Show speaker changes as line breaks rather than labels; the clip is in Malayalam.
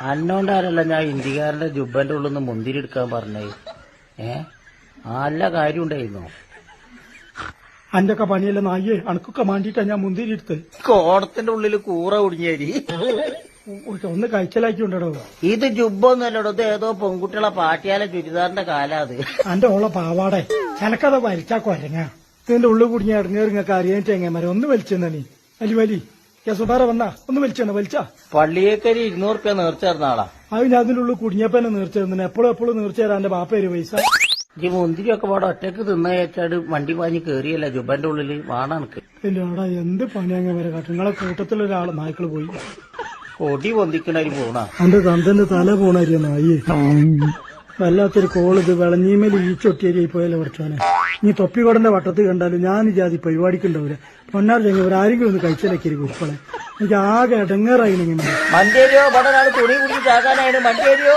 അന്നോണ്ടാരല്ല ഞാൻ ഇന്ത്യക്കാരന്റെ ജുബന്റെ ഉള്ളിൽ നിന്ന് മുന്തിരി എടുക്കാൻ പറഞ്ഞേ. നല്ല കാര്യം ഉണ്ടായിരുന്നു.
അന്റെ ഒക്കെ പണിയല്ല നായേ, അണക്കൊക്കെ മാണ്ടിട്ടാ ഞാൻ മുന്തിരി എടുത്ത്.
കോടത്തിന്റെ ഉള്ളിൽ കൂറ കുടുങ്ങിയേരി
ഒന്ന് കഴിച്ചലാക്കിണ്ടോ.
ഇത് ജുബൊന്നല്ലടോ, ഇത് ഏതോ പെൺകുട്ടികളെ പാട്ടിയാലെ ചുരിദാറിന്റെ കാലാ അത്.
അന്റെ ഓളെ പാവാടെ ചെനക്കഥ വലിച്ചാ കൊരങ്ങ. ഇതിന്റെ ഉള്ളിൽ കുടുങ്ങിയ ഇറങ്ങേറിങ്ങൊക്കെ അറിയാൻ എങ്ങനെ ഒന്ന് വലിച്ചെന്നാ നീ വലി വലി സുബാറ വന്നാ ഒന്ന് വലിച്ചെണ്ണ വലിച്ചാ.
പള്ളിയേക്കരി 200 റുപ്യ നേർച്ചേർന്ന ആളാ.
അത് ഞാൻ അതിന്റെ ഉള്ളിൽ കുടുങ്ങിയപ്പന്നെ നേർച്ചേർന്നെ. എപ്പോഴും നേർച്ചേരാ എന്റെ ബാപ്പേര് പൈസ.
ഈ മുന്തിരിയൊക്കെ പാടെ ഒറ്റക്ക് തിന്നയച്ചാട് വണ്ടി പാഞ്ഞ് കേറിയല്ല ജുബന്റെ ഉള്ളില് വാണനക്ക്.
ഇല്ലാടാ എന്ത് പണിയങ്ങ വരെ കാട്ടും. നിങ്ങളെ കൂട്ടത്തിലൊരാള് നായ്ക്കള് പോയി
പൊടി പൊന്തിക്കണരി പോണ.
എന്റെ തന്തന്റെ തല പോണരിയ നായി. വല്ലാത്തൊരു കോളിത് വിളഞ്ഞീമേൽ ഈ ചൊട്ടിയരിയായി പോയാലോ കുറച്ചാനെ. നീ തൊപ്പിക്കോടന്റെ വട്ടത്ത് കണ്ടാലും ഞാൻ ഈ ജാതി പരിപാടിക്കുണ്ടാവില്ല. പൊന്നാർ ചെങ്ങ ആരെങ്കിലും ഒന്ന് കഴിച്ചാലൊക്കെ ഉൾപ്പെടെ എനിക്ക് ആകെ ഇടങ്ങേറായി.
മഞ്ചേരിയോ ഇവിടെ തുണി കുടിച്ച് ചാകാനായിരുന്നു. മഞ്ചേരിയോ